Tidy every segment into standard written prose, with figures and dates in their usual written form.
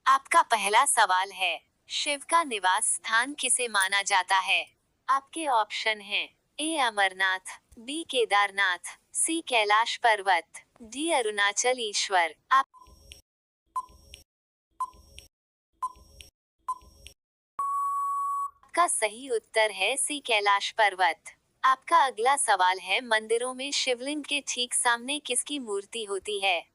आपका पहला सवाल है, शिव का निवास स्थान किसे माना जाता है? आपके ऑप्शन हैं ए अमरनाथ, बी केदारनाथ, सी कैलाश पर्वत, डी अरुणाचल ईश्वर। आपका सही उत्तर है सी कैलाश पर्वत। आपका अगला सवाल है, मंदिरों में शिवलिंग के ठीक सामने किसकी मूर्ति होती है?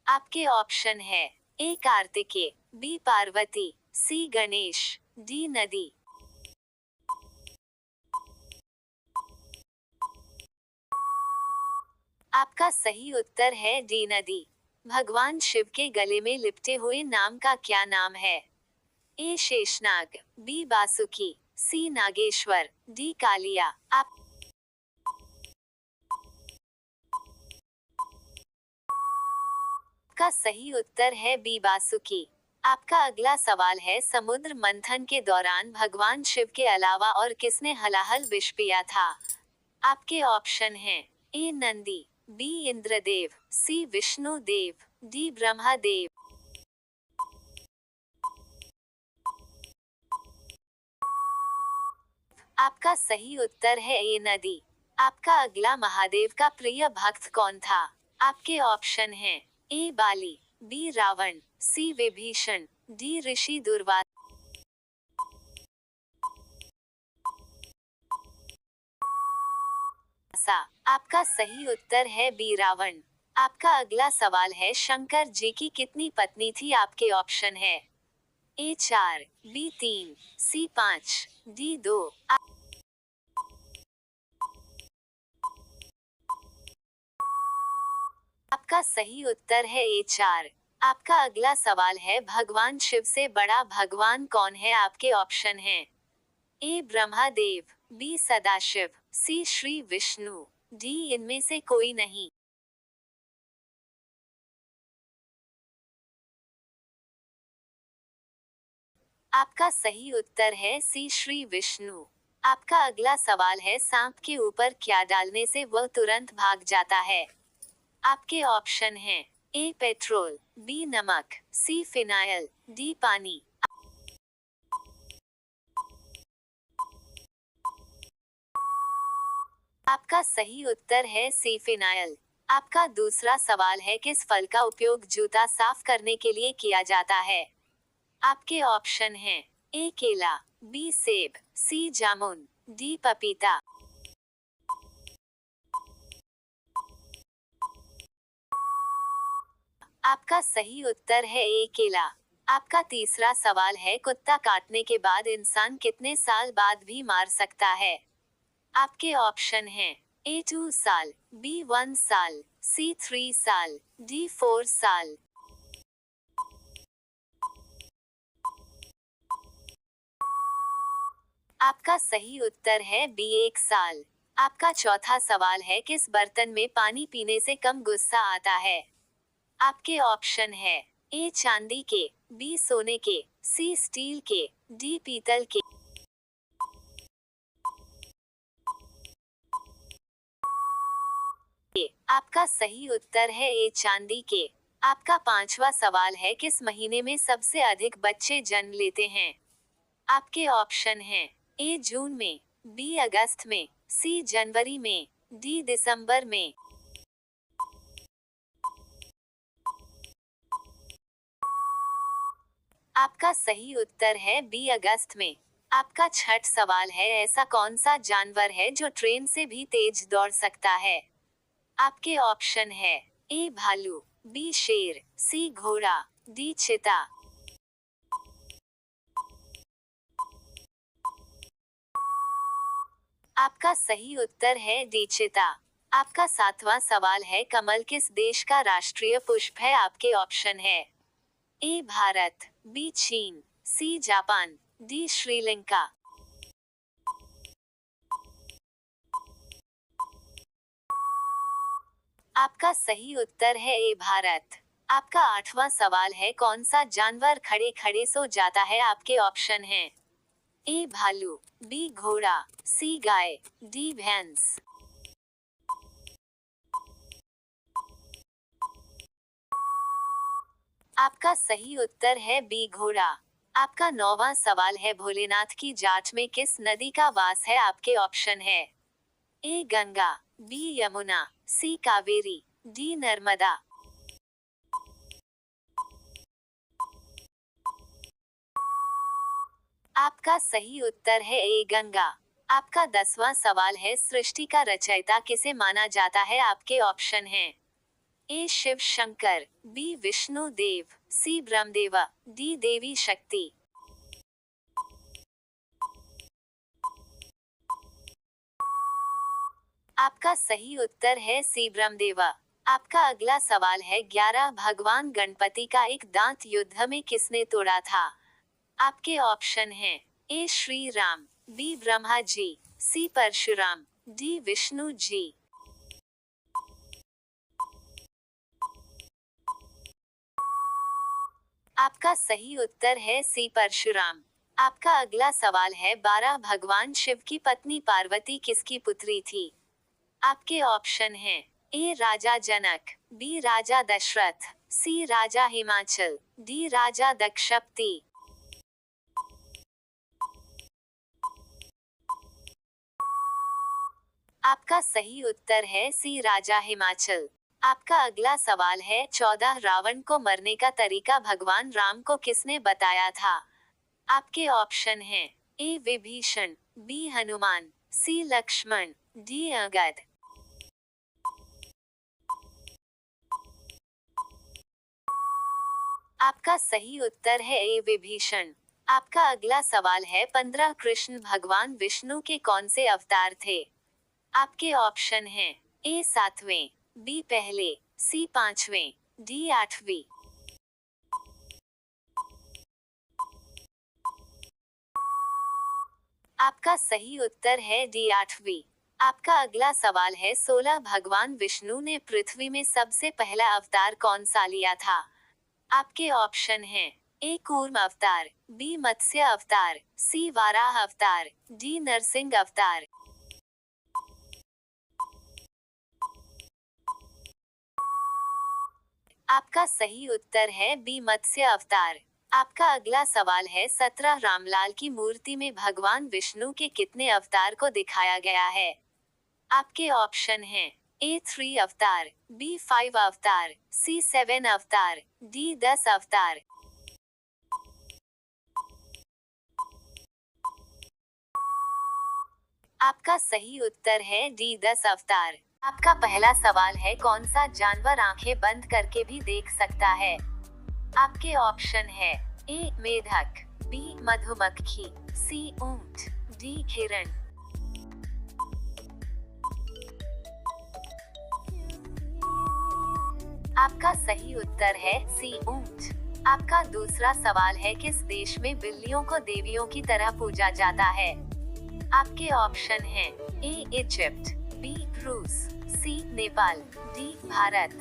आपके ऑप्शन है ए कार्तिकेय, बी पार्वती, सी गणेश, डी नदी। आपका सही उत्तर है डी नदी। भगवान शिव के गले में लिपटे हुए नाम का क्या नाम है? ए शेषनाग, बी बासुकी, सी नागेश्वर, डी कालिया। आपका सही उत्तर है बी बासुकी। आपका अगला सवाल है, समुद्र मंथन के दौरान भगवान शिव के अलावा और किसने हलाहल विष पिया था? आपके ऑप्शन हैं ए नंदी, बी इंद्रदेव, सी विष्णु देव, डी ब्रह्मदेव। आपका सही उत्तर है ए नदी। आपका अगला महादेव का प्रिय भक्त कौन था? आपके ऑप्शन हैं ए बाली, बी रावण, सी विभीषण, डी ऋषि दुर्वासा। आपका सही उत्तर है बी रावण। आपका अगला सवाल है, शंकर जी की कितनी पत्नी थी? आपके ऑप्शन है ए 4, बी 3, सी 5, डी 2। आपका सही उत्तर है ए 4। आपका अगला सवाल है, भगवान शिव से बड़ा भगवान कौन है? आपके ऑप्शन हैं ए ब्रह्मदेव, बी सदाशिव, सी श्री विष्णु, डी इनमें से कोई नहीं। आपका सही उत्तर है सी श्री विष्णु। आपका अगला सवाल है, सांप के ऊपर क्या डालने से वह तुरंत भाग जाता है? आपके ऑप्शन हैं ए पेट्रोल, बी नमक, सी फिनाइल, डी पानी। आपका सही उत्तर है सी फिनाइल। आपका दूसरा सवाल है, किस फल का उपयोग जूता साफ करने के लिए किया जाता है? आपके ऑप्शन हैं ए केला, बी सेब, सी जामुन, डी पपीता। आपका सही उत्तर है ए केला। आपका तीसरा सवाल है, कुत्ता काटने के बाद इंसान कितने साल बाद भी मार सकता है? आपके ऑप्शन हैं ए 2 साल, बी 1 साल, सी 3 साल, डी 4 साल। आपका सही उत्तर है बी 1 साल। आपका चौथा सवाल है, किस बर्तन में पानी पीने से कम गुस्सा आता है? आपके ऑप्शन है ए चांदी के, बी सोने के, सी स्टील के, डी पीतल के। आपका सही उत्तर है ए चांदी के। आपका पांचवा सवाल है, किस महीने में सबसे अधिक बच्चे जन्म लेते हैं? आपके ऑप्शन हैं ए जून में, बी अगस्त में, सी जनवरी में, डी दिसंबर में। आपका सही उत्तर है बी अगस्त में। आपका छठ सवाल है, ऐसा कौन सा जानवर है जो ट्रेन से भी तेज दौड़ सकता है? आपके ऑप्शन है ए भालू, बी शेर, सी घोड़ा, डी चीता। आपका सही उत्तर है डी चीता। आपका सातवां सवाल है, कमल किस देश का राष्ट्रीय पुष्प है? आपके ऑप्शन है ए भारत, बी चीन, सी जापान, डी श्रीलंका। आपका सही उत्तर है ए भारत। आपका आठवां सवाल है, कौन सा जानवर खड़े खड़े सो जाता है? आपके ऑप्शन हैं ए भालू, बी घोड़ा, सी गाय, डी भैंस। आपका सही उत्तर है बी घोड़ा। आपका 9वां सवाल है भोलेनाथ की जाट में किस नदी का वास है? आपके ऑप्शन है ए गंगा, बी यमुना, सी कावेरी, डी नर्मदा। आपका सही उत्तर है ए गंगा। आपका 10वां सवाल है सृष्टि का रचयिता किसे माना जाता है? आपके ऑप्शन हैं ए शिव शंकर, बी विष्णु देव, सी ब्रह्मदेवा, डी देवी शक्ति। आपका सही उत्तर है सी ब्रह्मदेवा। आपका अगला सवाल है 11 भगवान गणपति का एक दांत युद्ध में किसने तोड़ा था? आपके ऑप्शन हैं ए श्री राम, बी ब्रह्मा जी, सी परशुराम, डी विष्णु जी। आपका सही उत्तर है सी परशुराम। आपका अगला सवाल है 12 भगवान शिव की पत्नी पार्वती किसकी पुत्री थी? आपके ऑप्शन हैं ए राजा जनक, बी राजा दशरथ, सी राजा हिमाचल, डी राजा दक्षपति। आपका सही उत्तर है सी राजा हिमाचल। आपका अगला सवाल है 14 रावण को मरने का तरीका भगवान राम को किसने बताया था? आपके ऑप्शन हैं ए विभीषण, बी हनुमान, सी लक्ष्मण, डी अंगद। आपका सही उत्तर है ए विभीषण। आपका अगला सवाल है 15 कृष्ण भगवान विष्णु के कौन से अवतार थे? आपके ऑप्शन हैं ए 7वें, बी पहले, सी 5वें, डी 8वीं। आपका सही उत्तर है डी 8वीं। आपका अगला सवाल है 16 भगवान विष्णु ने पृथ्वी में सबसे पहला अवतार कौन सा लिया था? आपके ऑप्शन हैं ए कूर्म अवतार, बी मत्स्य अवतार, सी वाराह अवतार, डी नरसिंह अवतार। आपका सही उत्तर है बी मत्स्य अवतार। आपका अगला सवाल है 17 रामलाल की मूर्ति में भगवान विष्णु के कितने अवतार को दिखाया गया है? आपके ऑप्शन हैं ए 3 अवतार, बी 5 अवतार, सी 7 अवतार, डी 10 अवतार। आपका सही उत्तर है डी 10 अवतार। आपका पहला सवाल है कौन सा जानवर आंखें बंद करके भी देख सकता है? आपके ऑप्शन है ए मेढक, बी मधुमक्खी, सी ऊंट, डी हिरण। आपका सही उत्तर है सी ऊंट। आपका दूसरा सवाल है किस देश में बिल्लियों को देवियों की तरह पूजा जाता है? आपके ऑप्शन हैं ए इजिप्ट, बी रूस, सी नेपाल, डी भारत।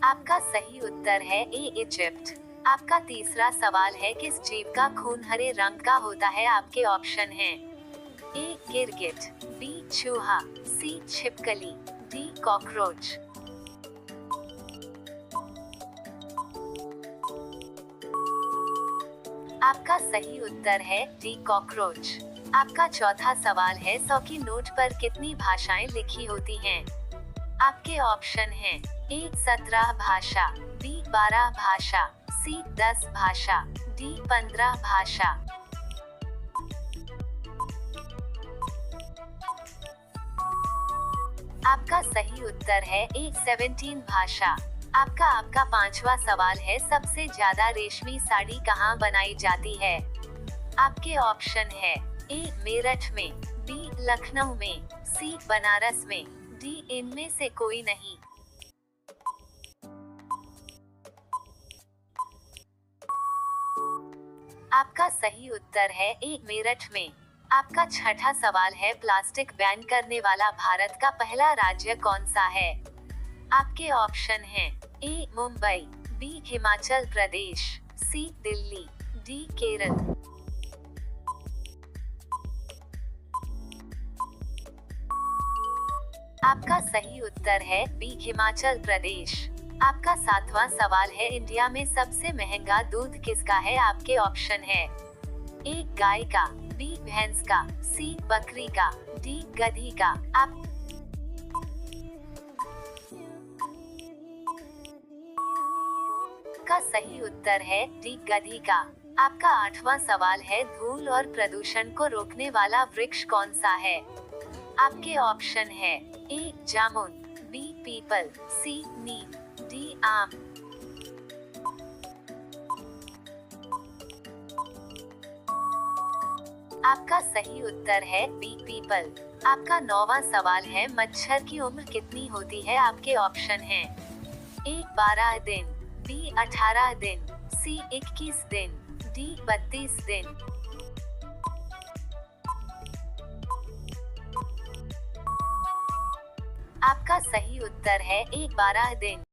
आपका सही उत्तर है ए इजिप्ट। आपका तीसरा सवाल है किस जीव का खून हरे रंग का होता है? आपके ऑप्शन हैं ए गिरगिट, बी चूहा, सी छिपकली, डी कॉकरोच। आपका सही उत्तर है डी कॉकरोच। आपका चौथा सवाल है 100 की नोट पर कितनी भाषाएं लिखी होती हैं? आपके ऑप्शन हैं ए 17 भाषा, बी 12 भाषा, सी 10 भाषा, डी 15 भाषा। आपका सही उत्तर है ए 17 भाषा। आपका पांचवा सवाल है सबसे ज्यादा रेशमी साड़ी कहाँ बनाई जाती है? आपके ऑप्शन है ए मेरठ में, बी लखनऊ में, सी बनारस में, डी इनमें से कोई नहीं। आपका सही उत्तर है ए मेरठ में। आपका छठा सवाल है प्लास्टिक बैन करने वाला भारत का पहला राज्य कौन सा है? आपके ऑप्शन हैं ए मुंबई, बी हिमाचल प्रदेश, सी दिल्ली, डी केरल। आपका सही उत्तर है बी हिमाचल प्रदेश। आपका 7वां सवाल है, इंडिया में सबसे महंगा दूध किसका है? आपके ऑप्शन है ए गाय का, बी भैंस का, सी बकरी का, डी गधी का। आपका सही उत्तर है डी गधी का। आपका 8वां सवाल है, धूल और प्रदूषण को रोकने वाला वृक्ष कौन सा है? आपके ऑप्शन है ए जामुन, बी पीपल, सी नीम, डी आम। आपका सही उत्तर है बी पीपल। आपका 9वां सवाल है, मच्छर की उम्र कितनी होती है? आपके ऑप्शन है ए 12 दिन, बी 18 दिन, सी 21 दिन, डी 32 दिन। आपका सही उत्तर है ए 12 दिन।